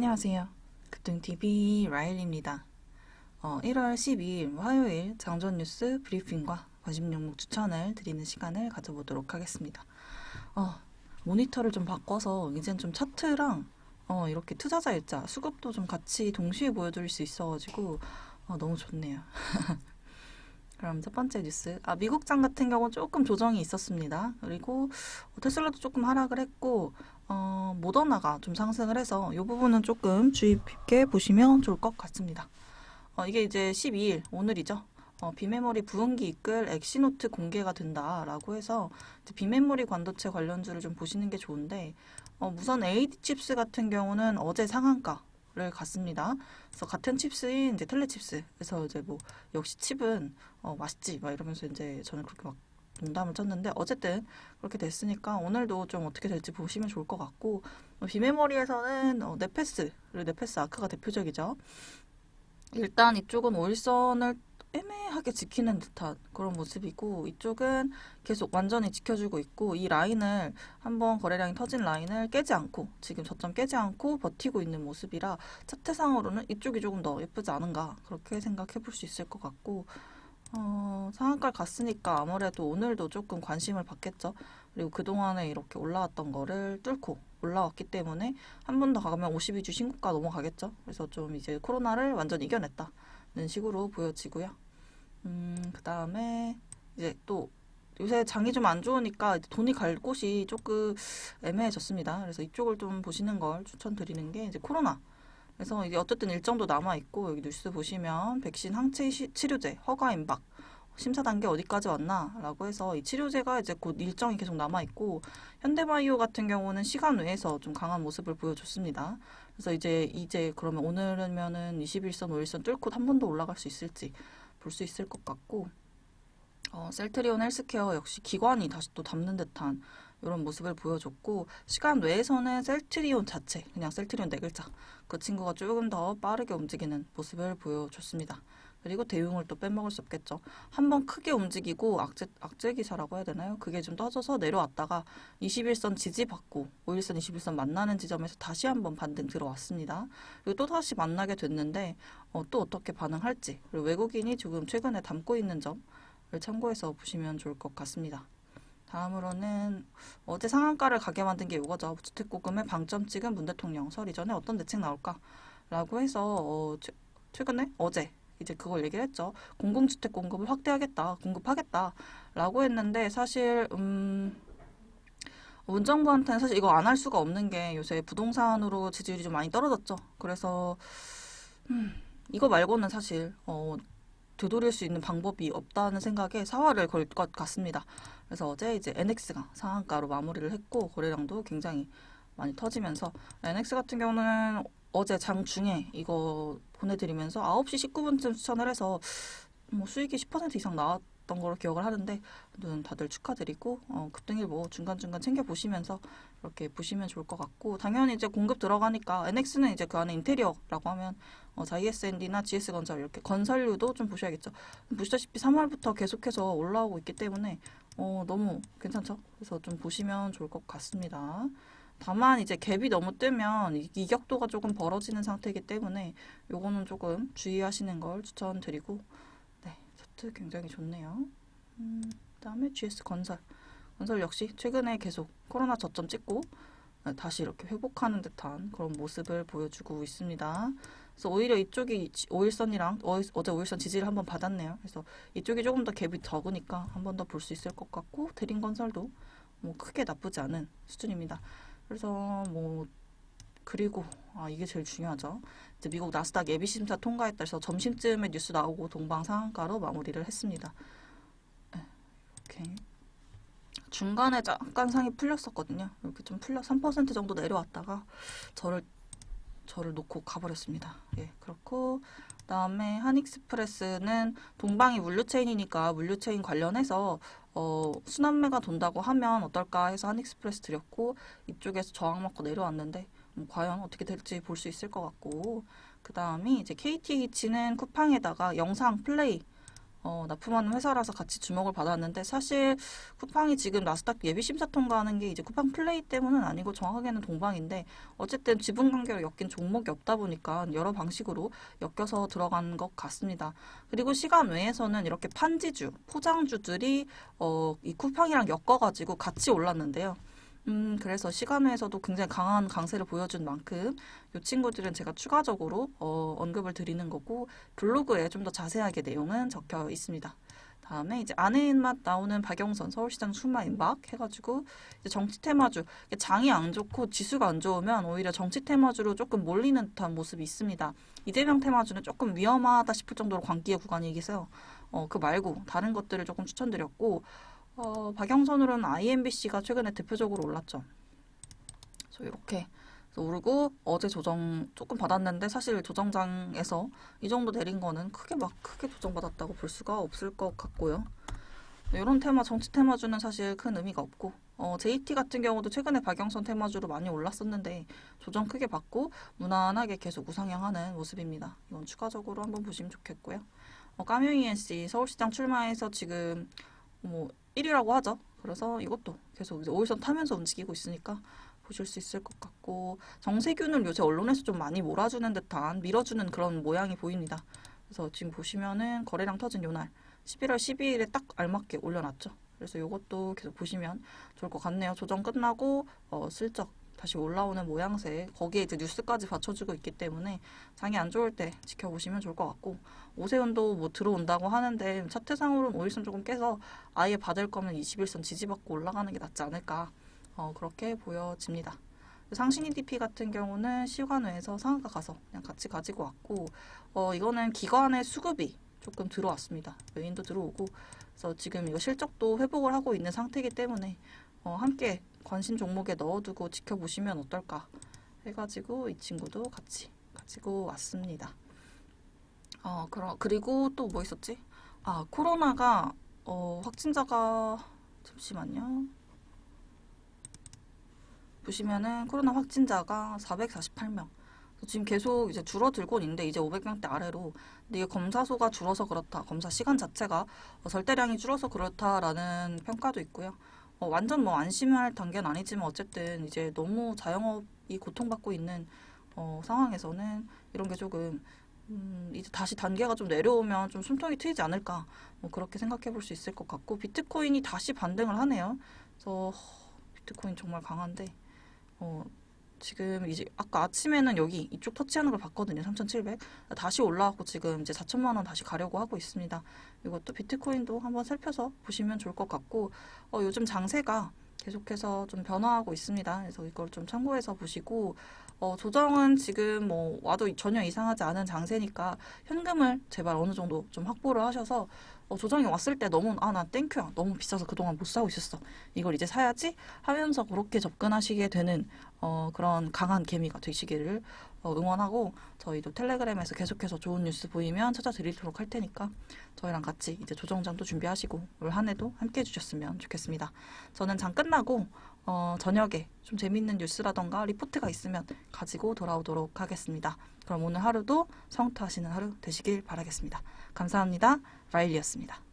안녕하세요. 급등TV 라일입니다. 1월 12일 화요일 장전 뉴스 브리핑과 관심 종목 추천을 드리는 시간을 가져보도록 하겠습니다. 모니터를 좀 바꿔서 이젠 좀 차트랑 이렇게 투자자 일자, 수급도 좀 같이 동시에 보여드릴 수 있어가지고 너무 좋네요. 그럼 첫 번째 뉴스. 미국장 같은 경우는 조금 조정이 있었습니다. 그리고 테슬라도 조금 하락을 했고, 모더나가 좀 상승을 해서 이 부분은 조금 주의 깊게 보시면 좋을 것 같습니다. 이게 이제 12일, 오늘이죠. 비메모리 부은기 이끌 엑시노트 공개가 된다라고 해서 비메모리 반도체 관련주를 좀 보시는 게 좋은데, 우선 AD 칩스 같은 경우는 어제 상한가를 갔습니다. 그래서 같은 칩스인 이제 텔레칩스. 그래서 이제 뭐 역시 칩은 맛있지 막 이러면서 이제 저는 그렇게 막 농담을 쳤는데 어쨌든 그렇게 됐으니까 오늘도 좀 어떻게 될지 보시면 좋을 것 같고 비메모리에서는 네페스 아크가 대표적이죠. 일단 이쪽은 월선을 애매하게 지키는 듯한 그런 모습이고 이쪽은 계속 완전히 지켜주고 있고 이 라인을 한번 거래량이 터진 라인을 깨지 않고 지금 저점 깨지 않고 버티고 있는 모습이라 차트상으로는 이쪽이 조금 더 예쁘지 않은가 그렇게 생각해 볼 수 있을 것 같고 상한가를 갔으니까 아무래도 오늘도 조금 관심을 받겠죠. 그리고 그동안에 이렇게 올라왔던 거를 뚫고 올라왔기 때문에 한 번 더 가면 52주 신고가 넘어가겠죠. 그래서 좀 이제 코로나를 완전히 이겨냈다는 식으로 보여지고요. 그 다음에 이제 또 요새 장이 좀 안 좋으니까 돈이 갈 곳이 조금 애매해졌습니다. 그래서 이쪽을 좀 보시는 걸 추천드리는 게 이제 코로나. 그래서 이게 어쨌든 일정도 남아 있고 여기 뉴스 보시면 백신 항체 치료제 허가 임박 심사 단계 어디까지 왔나라고 해서 이 치료제가 이제 곧 일정이 계속 남아 있고 현대바이오 같은 경우는 시간 외에서 좀 강한 모습을 보여줬습니다. 그래서 이제 그러면 오늘이면은 21선, 5일선 뚫고 한 번 더 올라갈 수 있을지 볼 수 있을 것 같고 셀트리온 헬스케어 역시 기관이 다시 또 담는 듯한 이런 모습을 보여줬고 시간 외에서는 셀트리온 자체 그냥 셀트리온 네 글자 그 친구가 조금 더 빠르게 움직이는 모습을 보여줬습니다. 그리고 대용을 또 빼먹을 수 없겠죠. 한번 크게 움직이고 악재 기사라고 해야 되나요? 그게 좀 떠져서 내려왔다가 21선 지지받고 5일선, 21선 만나는 지점에서 다시 한번 반등 들어왔습니다. 그리고 또 다시 만나게 됐는데 또 어떻게 반응할지 그리고 외국인이 조금 최근에 담고 있는 점을 참고해서 보시면 좋을 것 같습니다. 다음으로는 어제 상한가를 가게 만든 게 이거죠. 주택고금의 방점 찍은 문 대통령 설 이전에 어떤 대책 나올까? 라고 해서 최근에 어제 이제 그걸 얘기를 했죠. 공공주택 공급을 확대하겠다, 공급하겠다 라고 했는데 사실 문정부한테는 사실 이거 안 할 수가 없는 게 요새 부동산으로 지지율이 좀 많이 떨어졌죠. 그래서 이거 말고는 사실 되돌릴 수 있는 방법이 없다는 생각에 사활을 걸 것 같습니다. 그래서 어제 이제 NX가 상한가로 마무리를 했고 거래량도 굉장히 많이 터지면서 NX 같은 경우는 어제 장 중에 이거 보내드리면서 9시 19분쯤 추천을 해서 뭐 수익이 10% 이상 나왔던 걸로 기억을 하는데 다들 축하드리고 급등일보 중간중간 챙겨보시면서 이렇게 보시면 좋을 것 같고 당연히 이제 공급 들어가니까 NX는 이제 그 안에 인테리어라고 하면 JSND나 GS건설 이렇게 건설류도 좀 보셔야겠죠. 보시다시피 3월부터 계속해서 올라오고 있기 때문에 너무 괜찮죠? 그래서 좀 보시면 좋을 것 같습니다. 다만 이제 갭이 너무 뜨면 이격도가 조금 벌어지는 상태이기 때문에 요거는 조금 주의하시는 걸 추천드리고 네, 차트 굉장히 좋네요. 그다음에 GS건설. 건설 역시 최근에 계속 코로나 저점 찍고 다시 이렇게 회복하는 듯한 그런 모습을 보여주고 있습니다. 그래서 오히려 이쪽이 5일선이랑 어제 5일선 지지를 한번 받았네요. 그래서 이쪽이 조금 더 갭이 적으니까 한 번 더 볼 수 있을 것 같고 대림건설도 뭐 크게 나쁘지 않은 수준입니다. 그래서 뭐 그리고 이게 제일 중요하죠. 이제 미국 나스닥 예비 심사 통과했다 해서 점심쯤에 뉴스 나오고 동방 상한가로 마무리를 했습니다. 이렇게 중간에 잠깐 상이 풀렸었거든요. 이렇게 좀 풀려 3% 정도 내려왔다가 저를 놓고 가버렸습니다. 예, 그렇고 그다음에 한익스프레스는 동방이 물류체인이니까 물류체인 관련해서 순환매가 돈다고 하면 어떨까 해서 한익스프레스 드렸고 이쪽에서 저항 맞고 내려왔는데 과연 어떻게 될지 볼 수 있을 것 같고 그 다음이 이제 KTH는 쿠팡에다가 영상 플레이 납품하는 회사라서 같이 주목을 받았는데 사실 쿠팡이 지금 나스닥 예비 심사 통과하는 게 이제 쿠팡 플레이 때문은 아니고 정확하게는 동방인데 어쨌든 지분 관계로 엮인 종목이 없다 보니까 여러 방식으로 엮여서 들어간 것 같습니다. 그리고 시간 외에서는 이렇게 판지주, 포장주들이 이 쿠팡이랑 엮어가지고 같이 올랐는데요. 그래서 시간외에서도 굉장히 강한 강세를 보여준 만큼 이 친구들은 제가 추가적으로 언급을 드리는 거고 블로그에 좀 더 자세하게 내용은 적혀 있습니다. 다음에 이제 아내인 맛 나오는 박영선 서울시장 출마 임박 해가지고 이제 정치 테마주 장이 안 좋고 지수가 안 좋으면 오히려 정치 테마주로 조금 몰리는 듯한 모습이 있습니다. 이재명 테마주는 조금 위험하다 싶을 정도로 광기의 구간이기세요. 그 말고 다른 것들을 조금 추천드렸고 박영선으로는 IMBC가 최근에 대표적으로 올랐죠. 그래서 이렇게 오르고 어제 조정 조금 받았는데 사실 조정장에서 이 정도 내린 거는 크게 조정받았다고 볼 수가 없을 것 같고요. 이런 테마, 정치 테마주는 사실 큰 의미가 없고 JT 같은 경우도 최근에 박영선 테마주로 많이 올랐었는데 조정 크게 받고 무난하게 계속 우상향하는 모습입니다. 이건 추가적으로 한번 보시면 좋겠고요. 까뮤 ENC 서울시장 출마해서 지금 1위라고 하죠. 그래서 이것도 계속 이제 5일선 타면서 움직이고 있으니까 보실 수 있을 것 같고 정세균을 요새 언론에서 좀 많이 몰아주는 듯한 밀어주는 그런 모양이 보입니다. 그래서 지금 보시면은 거래량 터진 요날 11월 12일에 딱 알맞게 올려놨죠. 그래서 이것도 계속 보시면 좋을 것 같네요. 조정 끝나고 슬쩍 다시 올라오는 모양새 거기에 이제 뉴스까지 받쳐주고 있기 때문에 장이 안 좋을 때 지켜보시면 좋을 것 같고 오세훈도 뭐 들어온다고 하는데 차트상으로는 5일선 조금 깨서 아예 받을 거면 21선 지지받고 올라가는 게 낫지 않을까 그렇게 보여집니다. 상신 EDP 같은 경우는 시간외에서 상한가 가서 그냥 같이 가지고 왔고 이거는 기관의 수급이 조금 들어왔습니다. 메인도 들어오고 그래서 지금 이거 실적도 회복을 하고 있는 상태이기 때문에 함께 관심 종목에 넣어두고 지켜보시면 어떨까 해가지고 이 친구도 같이 가지고 왔습니다. 그리고 또 뭐 있었지? 코로나가 확진자가 잠시만요. 보시면은 코로나 확진자가 448명. 지금 계속 이제 줄어들고 있는데 이제 500명대 아래로. 근데 이게 검사소가 줄어서 그렇다. 검사 시간 자체가 설대량이 줄어서 그렇다라는 평가도 있고요. 완전 안심할 단계는 아니지만 어쨌든 이제 너무 자영업이 고통받고 있는 상황에서는 이런 게 조금 이제 다시 단계가 좀 내려오면 좀 숨통이 트이지 않을까 그렇게 생각해 볼 수 있을 것 같고 비트코인이 다시 반등을 하네요. 그래서 비트코인 정말 강한데 지금 이제 아까 아침에는 여기 이쪽 터치하는 걸 봤거든요. 3,700. 다시 올라왔고 지금 이제 4천만 원 다시 가려고 하고 있습니다. 이것도 비트코인도 한번 살펴서 보시면 좋을 것 같고 요즘 장세가 계속해서 좀 변화하고 있습니다. 그래서 이걸 좀 참고해서 보시고 조정은 지금 와도 전혀 이상하지 않은 장세니까 현금을 제발 어느 정도 좀 확보를 하셔서 조정이 왔을 때 너무 나 땡큐야 너무 비싸서 그동안 못 사고 있었어 이걸 이제 사야지 하면서 그렇게 접근하시게 되는 그런 강한 개미가 되시기를 응원하고 저희도 텔레그램에서 계속해서 좋은 뉴스 보이면 찾아드리도록 할 테니까 저희랑 같이 이제 조정장도 준비하시고 올 한 해도 함께 해주셨으면 좋겠습니다. 저는 장 끝나고 저녁에 좀 재밌는 뉴스라던가 리포트가 있으면 가지고 돌아오도록 하겠습니다. 그럼 오늘 하루도 성투하시는 하루 되시길 바라겠습니다. 감사합니다. 라일리였습니다.